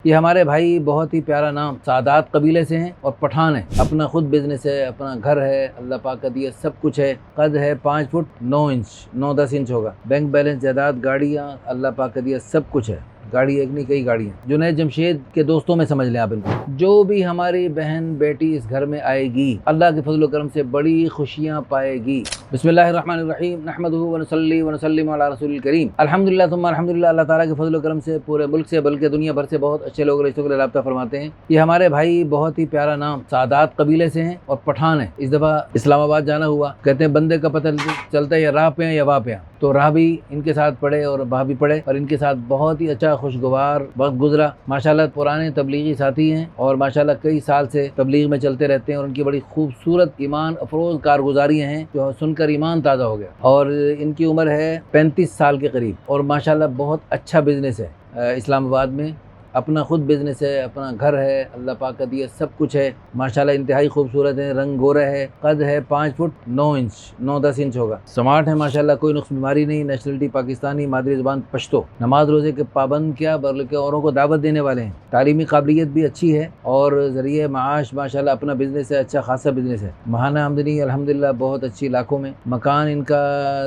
یہ ہمارے بھائی بہت ہی پیارا نام سعدات قبیلے سے ہیں اور پٹھان ہیں۔ اپنا خود بزنس ہے، اپنا گھر ہے، اللہ پاک کا دیا سب کچھ ہے۔ قد ہے 5 فٹ 9 انچ 9-10 انچ ہوگا۔ بینک بیلنس، جائیداد، گاڑیاں، اللہ پاک کا دیا سب کچھ ہے۔ گاڑی ایک نہیں کئی گاڑیاں۔ جنید جمشید کے دوستوں میں سمجھ لیں آپ ان کو۔ جو بھی ہماری بہن بیٹی اس گھر میں آئے گی، اللہ کے فضل و کرم سے بڑی خوشیاں پائے گی۔ بسم اللہ الرحمن الرحیم، نحمدہ ونصلی ونسلم علی رسول الکریم۔ الحمدللہ ثم الحمدللہ، اللہ تعالیٰ کے فضل و کرم سے پورے ملک سے بلکہ دنیا بھر سے بہت اچھے لوگ رشتوں کے لیے رابطہ فرماتے ہیں۔ یہ ہمارے بھائی بہت ہی پیارا نام سعدات قبیلے سے ہیں اور پٹھان ہیں۔ اس دفعہ اسلام آباد جانا ہوا، کہتے ہیں بندے کا پتہ چلتا ہے یا راہ پہ ہیں یا واہ پہ ہیں، تو راہ بھی ان کے ساتھ پڑے اور باہ بھی پڑے، اور ان کے ساتھ بہت ہی اچھا خوشگوار وقت گزرا۔ ماشاءاللہ پرانے تبلیغی ساتھی ہیں اور ماشاءاللہ کئی سال سے تبلیغ میں چلتے رہتے ہیں، اور ان کی بڑی خوبصورت ایمان افروز کارگزاریاں ہیں جو سن کر ایمان تازہ ہو گیا۔ اور ان کی عمر ہے 35 سال کے قریب، اور ماشاءاللہ بہت اچھا بزنس ہے اسلام آباد میں۔ اپنا خود بزنس ہے، اپنا گھر ہے، اللہ پاک کا دیا سب کچھ ہے۔ ماشاءاللہ انتہائی خوبصورت ہے، رنگ گورا ہے، قد ہے 5 فٹ 9 انچ 9-10 انچ ہوگا۔ سمارٹ ہے ماشاءاللہ، کوئی نقص بیماری نہیں، نیشنلٹی پاکستانی، مادری زبان پشتو، نماز روزے کے پابند کیا بلکہ اوروں کو دعوت دینے والے ہیں۔ تعلیمی قابلیت بھی اچھی ہے اور ذریعہ معاش ماشاءاللہ اپنا بزنس ہے، اچھا خاصا بزنس ہے۔ ماہانہ آمدنی الحمدللہ بہت اچھی لاکھوں میں۔ مکان ان کا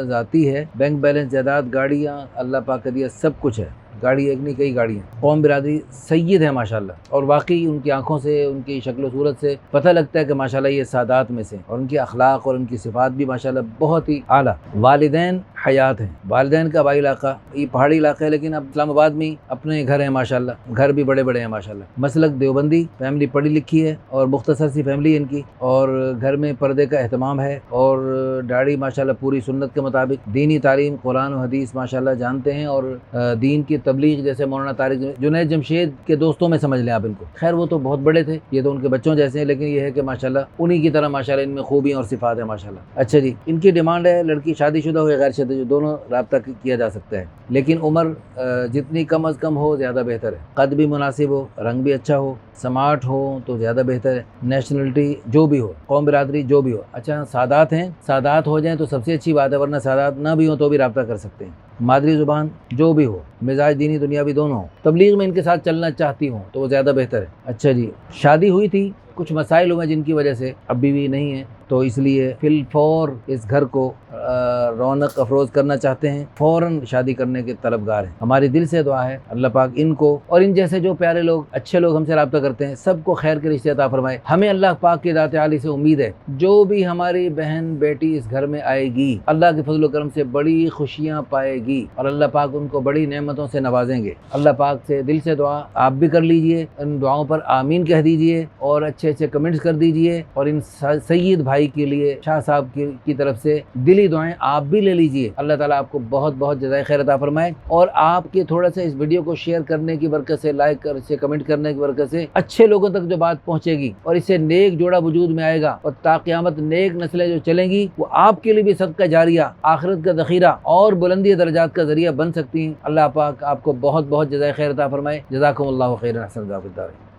ذاتی ہے، بینک بیلنس، جائیداد، گاڑیاں، اللہ پاک کا دیا سب کچھ ہے۔ گاڑی ایک نہیں کئی گاڑیاں۔ قوم برادری سید ہے ماشاءاللہ، اور واقعی ان کی آنکھوں سے، ان کی شکل و صورت سے پتہ لگتا ہے کہ ماشاءاللہ یہ سادات میں سے، اور ان کے اخلاق اور ان کی صفات بھی ماشاءاللہ بہت ہی اعلیٰ۔ والدین حیات ہیں، والدین کا آبائی علاقہ یہ پہاڑی علاقہ ہے، لیکن اب اسلام آباد میں اپنے گھر ہیں ماشاءاللہ، گھر بھی بڑے بڑے ہیں ماشاءاللہ۔ مسلک دیوبندی، فیملی پڑھی لکھی ہے اور مختصر سی فیملی ان کی، اور گھر میں پردے کا اہتمام ہے، اور داڑھی ماشاءاللہ پوری سنت کے مطابق۔ دینی تعلیم قرآن و حدیث ماشاءاللہ جانتے ہیں، اور دین کی تبلیغ جیسے مولانا طارق جنید جمشید کے دوستوں میں سمجھ لیں آپ ان کو۔ خیر وہ تو بہت بڑے تھے، یہ تو ان کے بچوں جیسے ہیں، لیکن یہ ہے کہ ماشاءاللہ انہی کی طرح ماشاءاللہ ان میں خوبیاں اور صفات ہیں ماشاءاللہ۔ اچھا جی، ان کی ڈیمانڈ ہے لڑکی شادی شدہ ہو یا غیر شادی شدہ، دونوں رابطہ کیا جا سکتا ہے، لیکن عمر جتنی کم از کم ہو زیادہ بہتر ہے۔ قد بھی مناسب ہو، رنگ بھی اچھا ہو، سمارٹ ہو تو زیادہ بہتر ہے۔ نیشنلٹی جو بھی ہو، قوم برادری جو بھی ہو۔ اچھا سادات ہیں، سادات ہو جائیں تو سب سے اچھی بات ہے، ورنہ سادات نہ بھی ہوں تو بھی رابطہ کر سکتے ہیں۔ مادری زبان جو بھی ہو، مزاج دینی دنیاوی دونوں ہو، تبلیغ میں ان کے ساتھ چلنا چاہتی ہوں تو وہ زیادہ بہتر ہے۔ اچھا جی، شادی ہوئی تھی، کچھ مسائل ہوئے جن کی وجہ سے اب بیوی نہیں ہے، تو اس لیے فی الفور اس گھر کو رونق افروز کرنا چاہتے ہیں، فوراً شادی کرنے کے طلبگار ہیں۔ ہماری دل سے دعا ہے اللہ پاک ان کو اور ان جیسے جو پیارے لوگ، اچھے لوگ ہم سے رابطہ کرتے ہیں، سب کو خیر کے رشتے عطا فرمائے۔ ہمیں اللہ پاک کی ذات عالی سے امید ہے جو بھی ہماری بہن بیٹی اس گھر میں آئے گی، اللہ کے فضل و کرم سے بڑی خوشیاں پائے گی، اور اللہ پاک ان کو بڑی نعمتوں سے نوازیں گے۔ اللہ پاک سے دل سے دعا آپ بھی کر لیجئے، ان دعاؤں پر آمین کہہ دیجئے، اور اچھے اچھے کمنٹس کر دیجئے، اور ان سید بھائی کے لیے شاہ صاحب کی طرف سے دلی دعائیں آپ بھی لے لیجئے۔ اللہ تعالیٰ آپ کو بہت بہت جزائے خیر عطا فرمائے، اور آپ کے تھوڑا سا اس ویڈیو کو شیئر کرنے کی برکت سے، لائک کر سے، کمنٹ کرنے کی برکت سے اچھے لوگوں تک جو بات پہنچے گی، اور اس سے نیک جوڑا وجود میں آئے گا، اور تا قیامت نیک نسلیں جو چلیں گی وہ آپ کے لیے بھی صدقہ جاریہ، آخرت کا ذخیرہ اور بلندی درجات کا ذریعہ بن سکتی ہیں۔ اللہ پاک آپ کو بہت بہت جزائے خیر عطا فرمائے۔ جزاکم اللہ خیرا، احسن جزاک اللہ۔